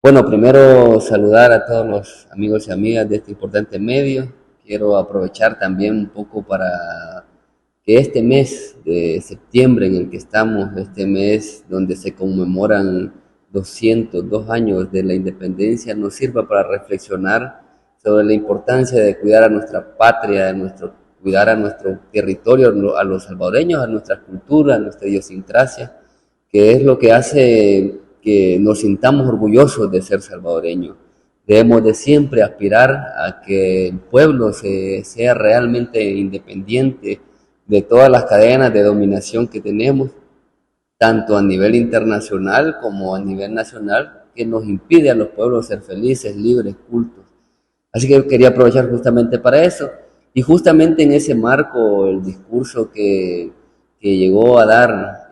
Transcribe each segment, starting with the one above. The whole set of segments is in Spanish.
Bueno, primero saludar a todos los amigos y amigas de este importante medio. Quiero aprovechar también un poco para que este mes de septiembre en el que estamos, este mes donde se conmemoran 202 años de la independencia, nos sirva para reflexionar sobre la importancia de cuidar a nuestra patria, cuidar a nuestro territorio, a los salvadoreños, a nuestra cultura, a nuestra idiosincrasia, que es lo que hace que nos sintamos orgullosos de ser salvadoreños. Debemos de siempre aspirar a que el pueblo sea realmente independiente de todas las cadenas de dominación que tenemos, tanto a nivel internacional como a nivel nacional, que nos impide a los pueblos ser felices, libres, cultos. Así que quería aprovechar justamente para eso. Y justamente en ese marco, el discurso que llegó a dar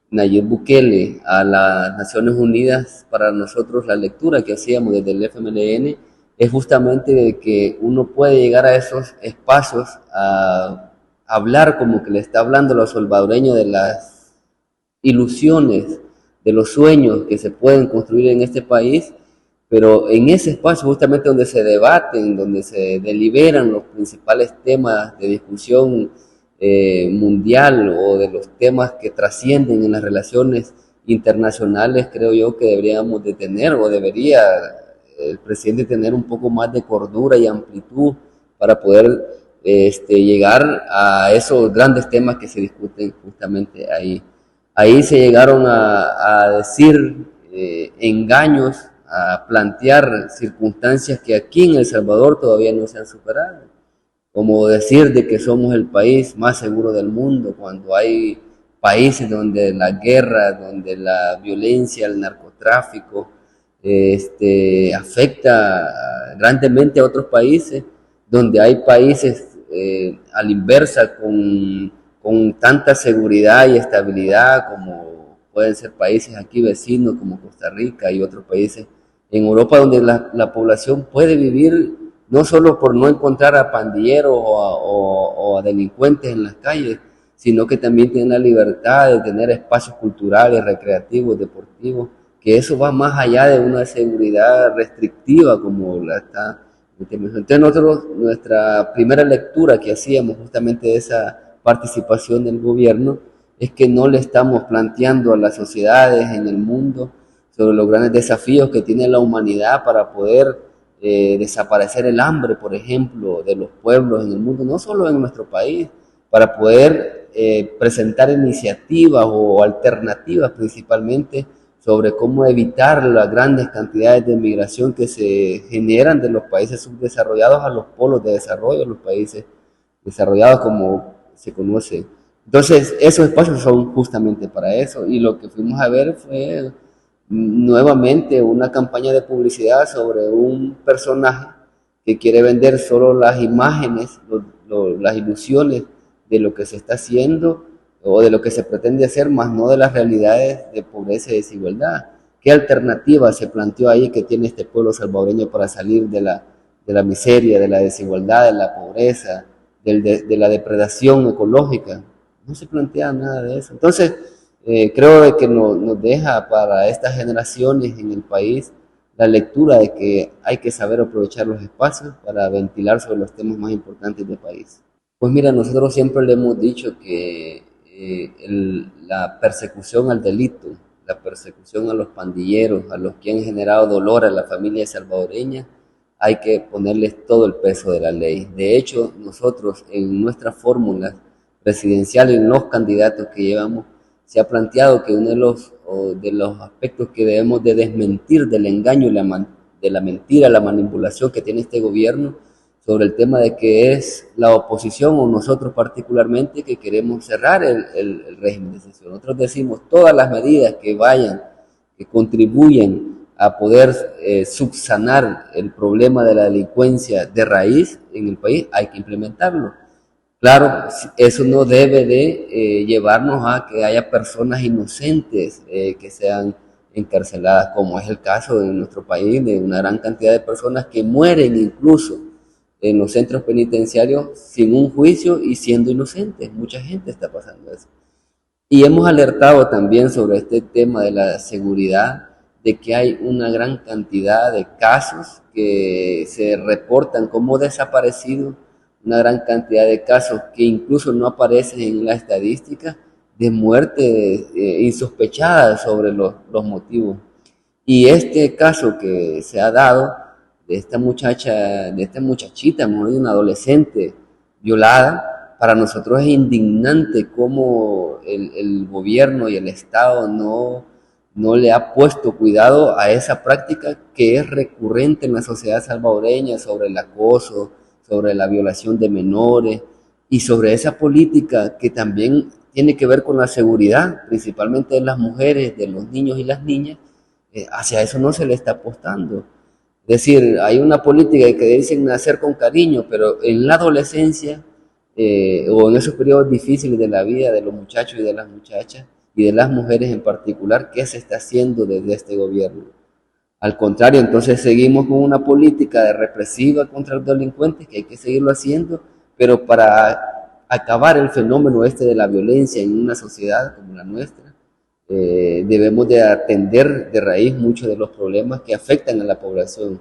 Nayib Bukele a las Naciones Unidas, para nosotros la lectura que hacíamos desde el FMLN es justamente de que uno puede llegar a esos espacios a hablar como que le está hablando a los salvadoreños de las ilusiones, de los sueños que se pueden construir en este país, pero en ese espacio justamente donde se debaten, donde se deliberan los principales temas de discusión mundial o de los temas que trascienden en las relaciones internacionales, creo yo que deberíamos de tener o debería el presidente tener un poco más de cordura y amplitud para poder llegar a esos grandes temas que se discuten justamente ahí. Ahí se llegaron a decir engaños, a plantear circunstancias que aquí en El Salvador todavía no se han superado, como decir de que somos el país más seguro del mundo, cuando hay países donde la guerra, donde la violencia, el narcotráfico, afecta grandemente a otros países, donde hay países a la inversa con tanta seguridad y estabilidad como pueden ser países aquí vecinos como Costa Rica y otros países en Europa donde la población puede vivir no solo por no encontrar a pandilleros o a delincuentes en las calles, sino que también tienen la libertad de tener espacios culturales, recreativos, deportivos, que eso va más allá de una seguridad restrictiva como la está. Entonces nosotros, nuestra primera lectura que hacíamos justamente de esa participación del gobierno es que no le estamos planteando a las sociedades en el mundo sobre los grandes desafíos que tiene la humanidad para poder desaparecer el hambre, por ejemplo, de los pueblos en el mundo, no solo en nuestro país, para poder presentar iniciativas o alternativas principalmente sobre cómo evitar las grandes cantidades de migración que se generan de los países subdesarrollados a los polos de desarrollo, los países desarrollados como se conoce. Entonces, esos espacios son justamente para eso y lo que fuimos a ver fue nuevamente una campaña de publicidad sobre un personaje que quiere vender solo las imágenes, las ilusiones de lo que se está haciendo o de lo que se pretende hacer, más no de las realidades de pobreza y desigualdad. ¿Qué alternativa se planteó ahí que tiene este pueblo salvadoreño para salir de la miseria, de la desigualdad, de la pobreza, de la depredación ecológica? No se plantea nada de eso. Entonces, creo que nos deja para estas generaciones en el país la lectura de que hay que saber aprovechar los espacios para ventilar sobre los temas más importantes del país. Pues mira, nosotros siempre le hemos dicho que la persecución al delito, la persecución a los pandilleros, a los que han generado dolor a la familia salvadoreña, hay que ponerles todo el peso de la ley. De hecho, nosotros en nuestras fórmulas presidenciales, en los candidatos que llevamos, se ha planteado que uno de los aspectos que debemos de desmentir del engaño y de la mentira, la manipulación que tiene este gobierno sobre el tema de que es la oposición o nosotros particularmente que queremos cerrar el régimen de excepción. Nosotros decimos todas las medidas que vayan, que contribuyen a poder subsanar el problema de la delincuencia de raíz en el país, hay que implementarlo. Claro, eso no debe de llevarnos a que haya personas inocentes que sean encarceladas, como es el caso en nuestro país de una gran cantidad de personas que mueren incluso en los centros penitenciarios sin un juicio y siendo inocentes. Mucha gente está pasando eso. Y hemos alertado también sobre este tema de la seguridad de que hay una gran cantidad de casos que se reportan como desaparecidos, una gran cantidad de casos que incluso no aparecen en la estadística de muerte insospechada sobre los motivos. Y este caso que se ha dado de esta muchacha, de esta muchachita, de una adolescente violada, para nosotros es indignante cómo el gobierno y el Estado no le ha puesto cuidado a esa práctica que es recurrente en la sociedad salvadoreña sobre el acoso, sobre la violación de menores y sobre esa política que también tiene que ver con la seguridad, principalmente de las mujeres, de los niños y las niñas. Hacia eso no se le está apostando. Es decir, hay una política que dicen nacer con cariño, pero en la adolescencia o en esos periodos difíciles de la vida de los muchachos y de las muchachas y de las mujeres en particular, ¿qué se está haciendo desde este gobierno? Al contrario, entonces seguimos con una política de represiva contra los delincuentes, que hay que seguirlo haciendo, pero para acabar el fenómeno este de la violencia en una sociedad como la nuestra, debemos de atender de raíz muchos de los problemas que afectan a la población.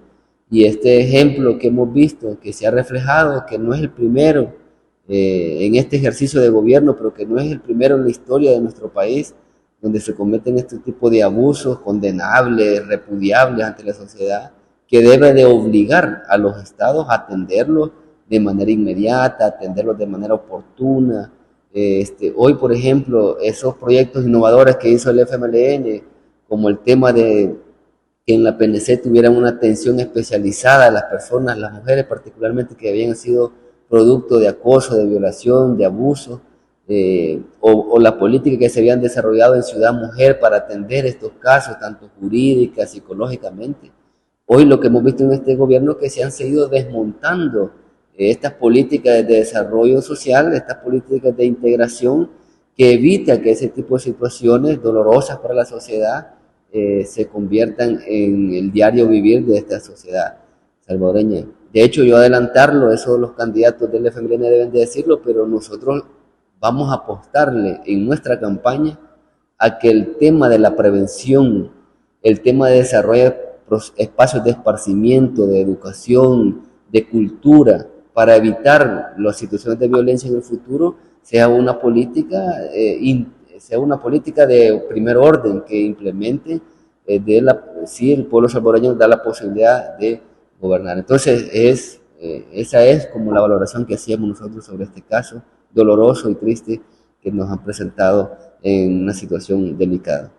Y este ejemplo que hemos visto, que se ha reflejado, que no es el primero en este ejercicio de gobierno, pero que no es el primero en la historia de nuestro país, donde se cometen este tipo de abusos condenables, repudiables ante la sociedad, que debe de obligar a los estados a atenderlos de manera inmediata, atenderlos de manera oportuna. Hoy, por ejemplo, esos proyectos innovadores que hizo el FMLN, como el tema de que en la PNC tuvieran una atención especializada a las personas, las mujeres particularmente que habían sido producto de acoso, de violación, de abuso, o la política que se habían desarrollado en Ciudad Mujer para atender estos casos, tanto jurídicas, psicológicamente. Hoy lo que hemos visto en este gobierno es que se han seguido desmontando estas políticas de desarrollo social, estas políticas de integración que evita que ese tipo de situaciones dolorosas para la sociedad se conviertan en el diario vivir de esta sociedad salvadoreña. De hecho, yo adelantarlo, eso los candidatos del FMLN deben de decirlo, pero nosotros vamos a apostarle en nuestra campaña a que el tema de la prevención, el tema de desarrollar espacios de esparcimiento, de educación, de cultura, para evitar las situaciones de violencia en el futuro, sea una política de primer orden que implemente sí, el pueblo salvadoreño da la posibilidad de gobernar. Entonces, esa es como la valoración que hacíamos nosotros sobre este caso doloroso y triste que nos han presentado en una situación delicada.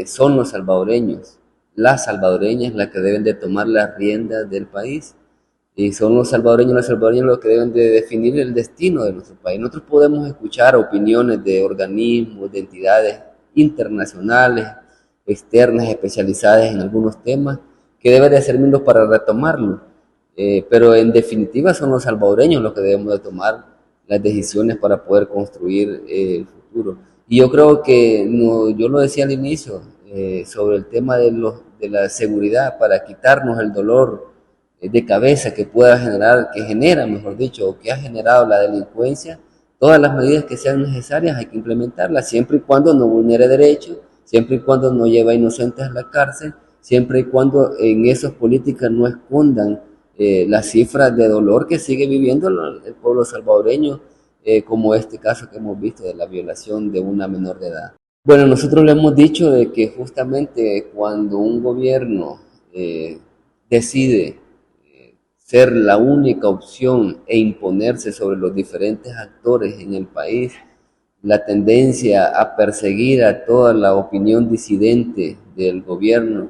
Son los salvadoreños, las salvadoreñas las que deben de tomar las riendas del país y son los salvadoreños los que deben de definir el destino de nuestro país. Nosotros podemos escuchar opiniones de organismos, de entidades internacionales, externas, especializadas en algunos temas, que deben de servirnos para retomarlo. Pero en definitiva son los salvadoreños los que debemos de tomar las decisiones para poder construir el futuro. Y yo creo que, yo lo decía al inicio, sobre el tema de la seguridad, para quitarnos el dolor de cabeza que pueda generar, que genera, mejor dicho, o que ha generado la delincuencia, todas las medidas que sean necesarias hay que implementarlas, siempre y cuando no vulnere derechos, siempre y cuando no lleve a inocentes a la cárcel, siempre y cuando en esas políticas no escondan las cifras de dolor que sigue viviendo el pueblo salvadoreño, como este caso que hemos visto de la violación de una menor de edad. Bueno, nosotros le hemos dicho de que justamente cuando un gobierno decide ser la única opción e imponerse sobre los diferentes actores en el país, la tendencia a perseguir a toda la opinión disidente del gobierno,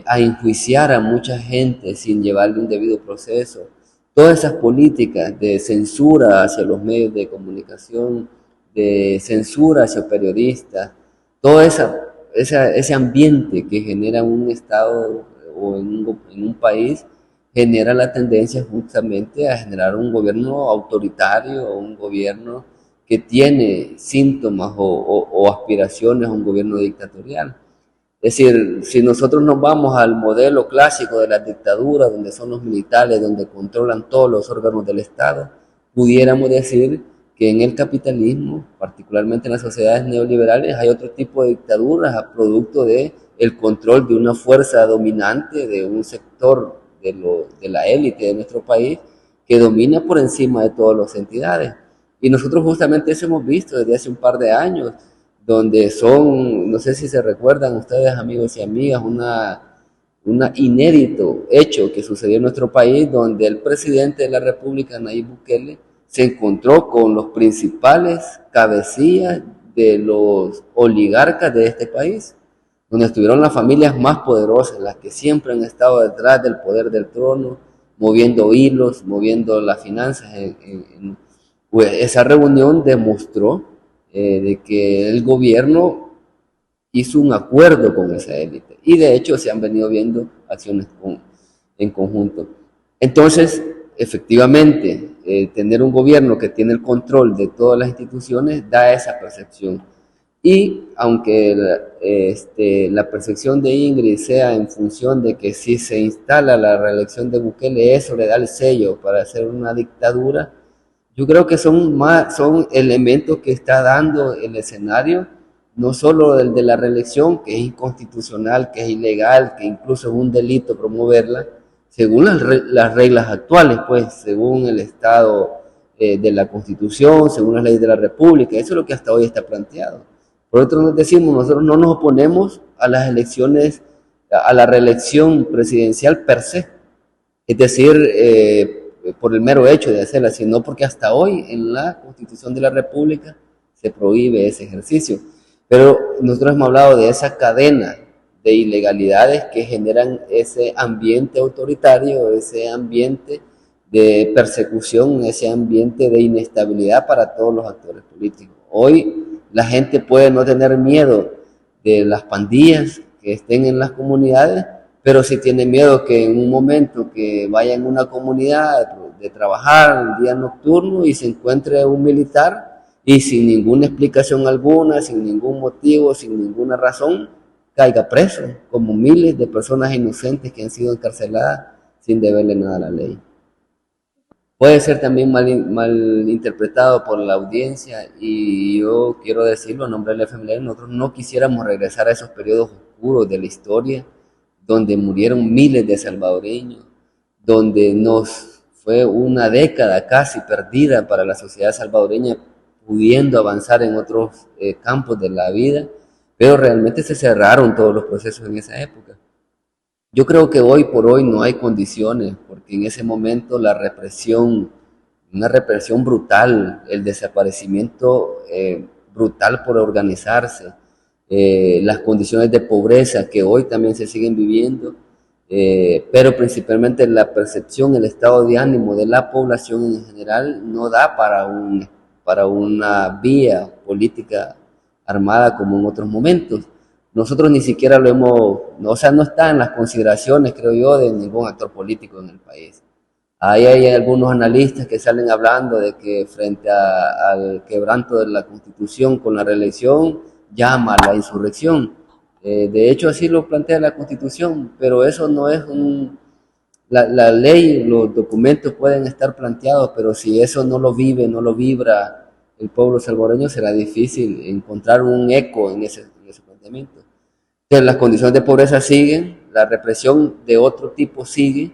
a enjuiciar a mucha gente sin llevarle un debido proceso, todas esas políticas de censura hacia los medios de comunicación, de censura hacia periodistas, todo ese ambiente que genera un Estado o en un país, genera la tendencia justamente a generar un gobierno autoritario o un gobierno que tiene síntomas o aspiraciones a un gobierno dictatorial. Es decir, si nosotros nos vamos al modelo clásico de la dictadura, donde son los militares, donde controlan todos los órganos del Estado, pudiéramos decir que en el capitalismo, particularmente en las sociedades neoliberales, hay otro tipo de dictaduras a producto de el control de una fuerza dominante, de un sector de la élite de nuestro país, que domina por encima de todas las entidades. Y nosotros justamente eso hemos visto desde hace un par de años, donde son, no sé si se recuerdan ustedes, amigos y amigas, un inédito hecho que sucedió en nuestro país, donde el presidente de la República, Nayib Bukele, se encontró con los principales cabecillas de los oligarcas de este país, donde estuvieron las familias más poderosas, las que siempre han estado detrás del poder del trono, moviendo hilos, moviendo las finanzas. Pues esa reunión demostró de que el gobierno hizo un acuerdo con esa élite y de hecho se han venido viendo acciones en conjunto. Entonces, efectivamente, tener un gobierno que tiene el control de todas las instituciones da esa percepción. Y aunque la percepción de Ingrid sea en función de que si se instala la reelección de Bukele, eso le da el sello para hacer una dictadura, yo creo que son elementos que está dando el escenario, no solo el de la reelección, que es inconstitucional, que es ilegal, que incluso es un delito promoverla, según las reglas actuales, pues, según el estado de la Constitución, según las leyes de la República, eso es lo que hasta hoy está planteado. Por otro nos decimos, nosotros no nos oponemos a las elecciones, a la reelección presidencial per se, es decir, por el mero hecho de hacerla, sino porque hasta hoy en la Constitución de la República se prohíbe ese ejercicio. Pero nosotros hemos hablado de esa cadena de ilegalidades que generan ese ambiente autoritario, ese ambiente de persecución, ese ambiente de inestabilidad para todos los actores políticos. Hoy la gente puede no tener miedo de las pandillas que estén en las comunidades, pero si tiene miedo que en un momento que vaya en una comunidad de trabajar el día nocturno y se encuentre un militar y sin ninguna explicación alguna, sin ningún motivo, sin ninguna razón, caiga preso, como miles de personas inocentes que han sido encarceladas sin deberle nada a la ley. Puede ser también mal interpretado por la audiencia y yo quiero decirlo en nombre del FMLN, nosotros no quisiéramos regresar a esos periodos oscuros de la historia donde murieron miles de salvadoreños, donde nos fue una década casi perdida para la sociedad salvadoreña, pudiendo avanzar en otros campos de la vida, pero realmente se cerraron todos los procesos en esa época. Yo creo que hoy por hoy no hay condiciones, porque en ese momento la represión, una represión brutal, el desaparecimiento brutal por organizarse, las condiciones de pobreza que hoy también se siguen viviendo, pero principalmente la percepción, el estado de ánimo de la población en general no da para una vía política armada como en otros momentos. Nosotros ni siquiera lo hemos, o sea, no está en las consideraciones, creo yo, de ningún actor político en el país. Ahí hay algunos analistas que salen hablando de que frente al quebranto de la Constitución con la reelección, llama a la insurrección. De hecho, así lo plantea la Constitución, pero eso no es la ley, los documentos pueden estar planteados, pero si eso no lo vive, no lo vibra el pueblo salvadoreño, será difícil encontrar un eco en ese planteamiento. Entonces, las condiciones de pobreza siguen, la represión de otro tipo sigue,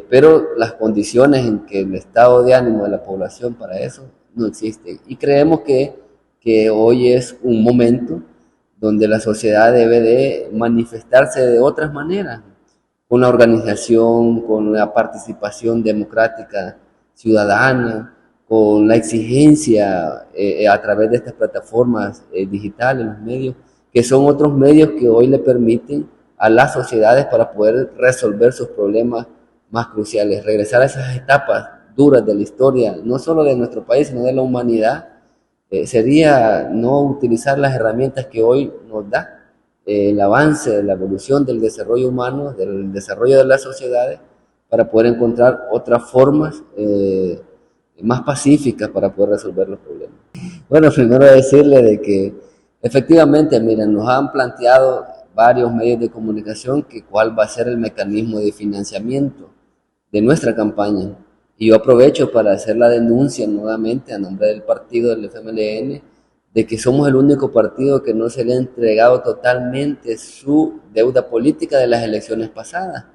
pero las condiciones en que el estado de ánimo de la población para eso no existen. Y creemos que hoy es un momento donde la sociedad debe de manifestarse de otras maneras, con la organización, con la participación democrática ciudadana, con la exigencia a través de estas plataformas digitales, los medios, que son otros medios que hoy le permiten a las sociedades para poder resolver sus problemas más cruciales, regresar a esas etapas duras de la historia, no solo de nuestro país, sino de la humanidad, sería no utilizar las herramientas que hoy nos da el avance, la evolución del desarrollo humano, del desarrollo de las sociedades, para poder encontrar otras formas más pacíficas para poder resolver los problemas. Bueno, primero decirle de que efectivamente, miren, nos han planteado varios medios de comunicación que cuál va a ser el mecanismo de financiamiento de nuestra campaña. Y yo aprovecho para hacer la denuncia nuevamente a nombre del partido del FMLN de que somos el único partido que no se le ha entregado totalmente su deuda política de las elecciones pasadas.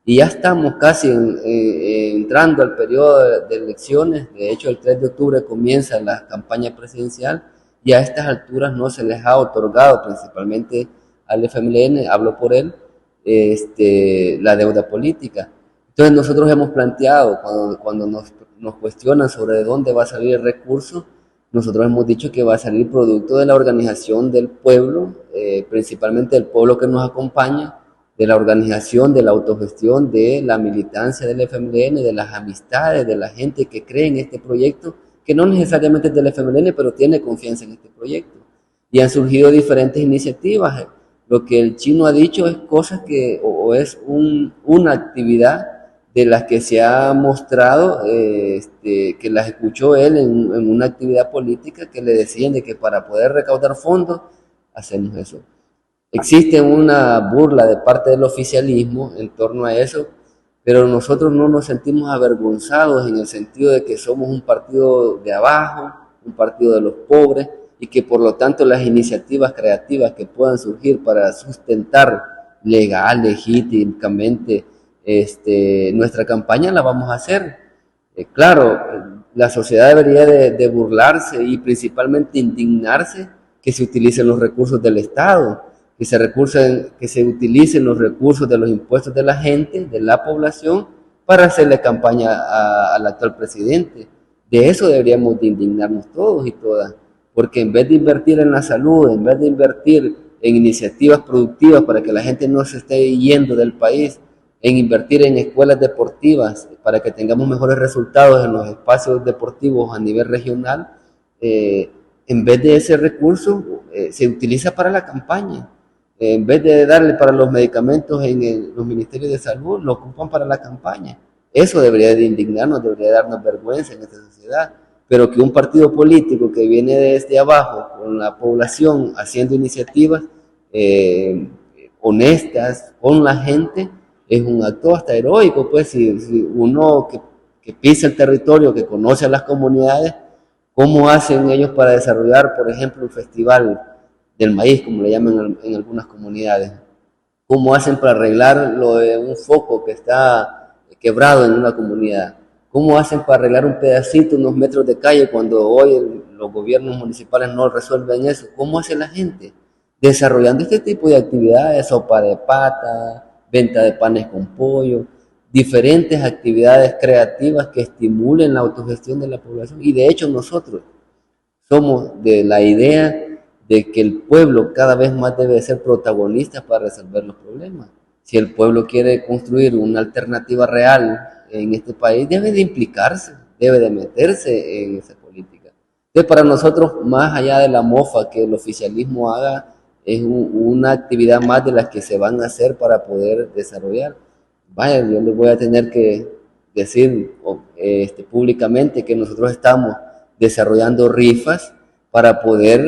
Y ya estamos casi entrando al periodo de elecciones. De hecho, el 3 de octubre comienza la campaña presidencial y a estas alturas no se les ha otorgado, principalmente al FMLN, hablo por él, la deuda política. Entonces nosotros hemos planteado, cuando nos cuestionan sobre de dónde va a salir el recurso, nosotros hemos dicho que va a salir producto de la organización del pueblo, principalmente del pueblo que nos acompaña, de la organización, de la autogestión, de la militancia del FMLN, de las amistades, de la gente que cree en este proyecto, que no necesariamente es del FMLN, pero tiene confianza en este proyecto. Y han surgido diferentes iniciativas. Lo que el chino ha dicho es cosas que, o es una actividad de las que se ha mostrado, que las escuchó él en una actividad política que le decían de que para poder recaudar fondos, hacemos eso. Existe una burla de parte del oficialismo en torno a eso, pero nosotros no nos sentimos avergonzados en el sentido de que somos un partido de abajo, un partido de los pobres, y que por lo tanto las iniciativas creativas que puedan surgir para sustentar legal, legítimamente nuestra campaña la vamos a hacer. Claro, la sociedad debería de burlarse y principalmente indignarse que se utilicen los recursos del Estado, que se utilicen los recursos de los impuestos de la gente, de la población, para hacerle campaña al actual presidente. De eso deberíamos de indignarnos todos y todas, porque en vez de invertir en la salud, en vez de invertir en iniciativas productivas para que la gente no se esté yendo del país, en invertir en escuelas deportivas para que tengamos mejores resultados en los espacios deportivos a nivel regional, en vez de ese recurso se utiliza para la campaña. En vez de darle para los medicamentos en los ministerios de salud, lo ocupan para la campaña. Eso debería de indignarnos, debería darnos vergüenza en esta sociedad. Pero que un partido político que viene desde abajo, con la población, haciendo iniciativas honestas con la gente, es un acto hasta heroico. Pues si uno que pisa el territorio, que conoce a las comunidades, ¿cómo hacen ellos para desarrollar, por ejemplo, un festival del maíz, como le llaman en algunas comunidades? ¿Cómo hacen para arreglar lo de un foco que está quebrado en una comunidad? ¿Cómo hacen para arreglar un pedacito, unos metros de calle, cuando hoy los gobiernos municipales no resuelven eso? ¿Cómo hace la gente? Desarrollando este tipo de actividades, sopa de pata, venta de panes con pollo, diferentes actividades creativas que estimulen la autogestión de la población. Y de hecho nosotros somos de la idea de que el pueblo cada vez más debe ser protagonista para resolver los problemas. Si el pueblo quiere construir una alternativa real en este país, debe de implicarse, debe de meterse en esa política. Entonces, para nosotros, más allá de la mofa que el oficialismo haga, es una actividad más de las que se van a hacer para poder desarrollar. Vaya, yo les voy a tener que decir públicamente que nosotros estamos desarrollando rifas para poder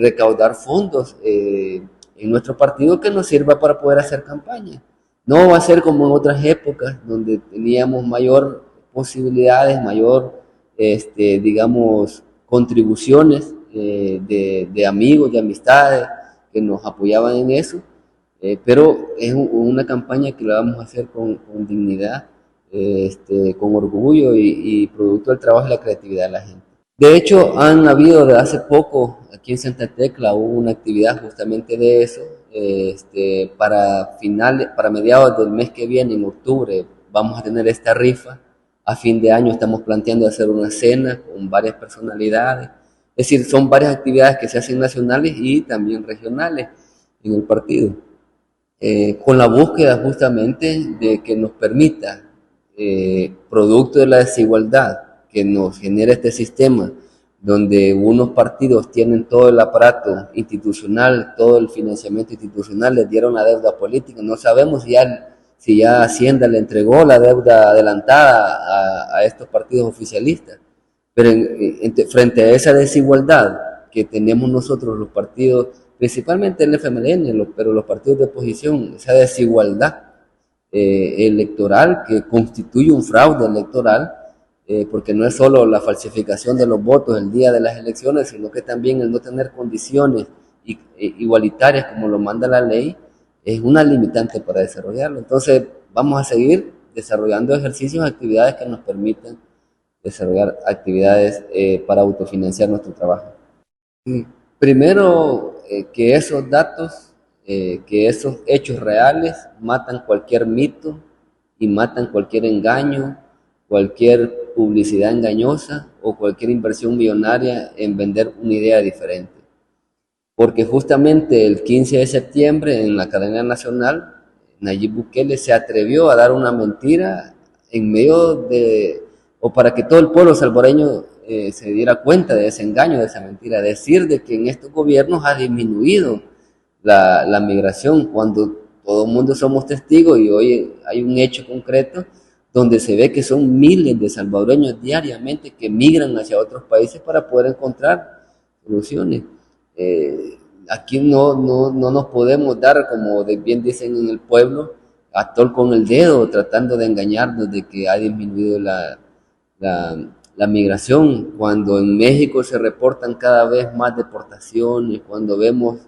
recaudar fondos en nuestro partido que nos sirva para poder hacer campaña. No va a ser como en otras épocas donde teníamos mayor posibilidades, mayor, digamos, contribuciones de amigos, de amistades que nos apoyaban en eso, pero es una campaña que la vamos a hacer con dignidad, con orgullo y producto del trabajo y la creatividad de la gente. De hecho, han habido de hace poco, aquí en Santa Tecla, hubo una actividad justamente de eso. Para mediados del mes que viene, en octubre, vamos a tener esta rifa. A fin de año estamos planteando hacer una cena con varias personalidades. Es decir, son varias actividades que se hacen nacionales y también regionales en el partido, con la búsqueda justamente de que nos permita, producto de la desigualdad que nos genera este sistema, donde unos partidos tienen todo el aparato institucional, todo el financiamiento institucional, les dieron la deuda política. No sabemos si ya Hacienda le entregó la deuda adelantada a estos partidos oficialistas. Pero frente a esa desigualdad que tenemos nosotros los partidos, principalmente el FMLN, pero los partidos de oposición, esa desigualdad electoral que constituye un fraude electoral, porque no es solo la falsificación de los votos el día de las elecciones, sino que también el no tener condiciones igualitarias como lo manda la ley, es una limitante para desarrollarlo. Entonces, vamos a seguir desarrollando ejercicios, actividades que nos permitan desarrollar actividades para autofinanciar nuestro trabajo. Primero, que esos datos, que esos hechos reales matan cualquier mito y matan cualquier engaño, cualquier publicidad engañosa o cualquier inversión millonaria en vender una idea diferente. Porque justamente el 15 de septiembre en la cadena nacional, Nayib Bukele se atrevió a dar una mentira en medio de, o para que todo el pueblo salvadoreño se diera cuenta de ese engaño, de esa mentira, decir de que en estos gobiernos ha disminuido la migración, cuando todo el mundo somos testigos y hoy hay un hecho concreto donde se ve que son miles de salvadoreños diariamente que migran hacia otros países para poder encontrar soluciones. Aquí no nos podemos dar, como bien dicen en el pueblo, a tol con el dedo, tratando de engañarnos de que ha disminuido la migración, cuando en México se reportan cada vez más deportaciones, cuando vemos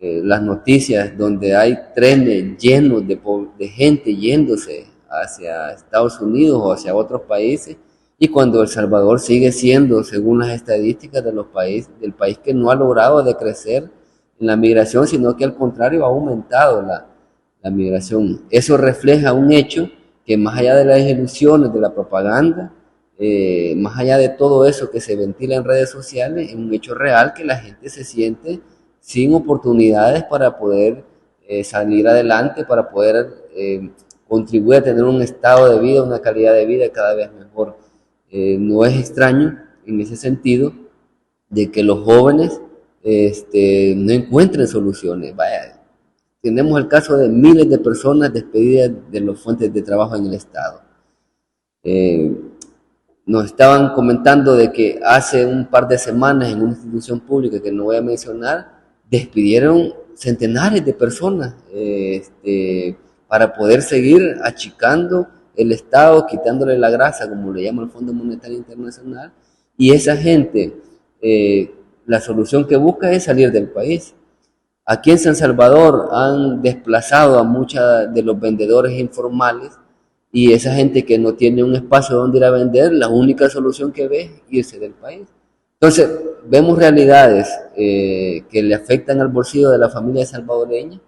las noticias donde hay trenes llenos de gente yéndose hacia Estados Unidos o hacia otros países, y cuando El Salvador sigue siendo, según las estadísticas de del país que no ha logrado decrecer en la migración, sino que al contrario ha aumentado la migración. Eso refleja un hecho que más allá de las ilusiones, de la propaganda, más allá de todo eso que se ventila en redes sociales, es un hecho real que la gente se siente sin oportunidades para poder salir adelante, para poder contribuir a tener un estado de vida, una calidad de vida cada vez mejor. No es extraño en ese sentido de que los jóvenes no encuentren soluciones. Vaya, tenemos el caso de miles de personas despedidas de las fuentes de trabajo en el Estado. Nos estaban comentando de que hace un par de semanas en una institución pública que no voy a mencionar, despidieron centenares de personas para poder seguir achicando el Estado, quitándole la grasa, como le llama el Fondo Monetario Internacional, y esa gente, la solución que busca es salir del país. Aquí en San Salvador han desplazado a muchos de los vendedores informales, y esa gente que no tiene un espacio donde ir a vender, la única solución que ve es irse del país. Entonces, vemos realidades que le afectan al bolsillo de la familia salvadoreña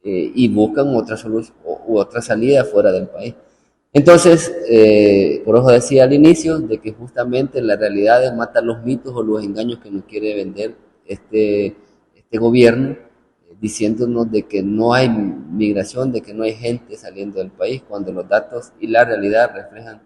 y buscan otra solución u otra salida fuera del país. Entonces, por eso decía al inicio de que justamente la realidad mata los mitos o los engaños que nos quiere vender este gobierno, diciéndonos de que no hay migración, de que no hay gente saliendo del país, cuando los datos y la realidad reflejan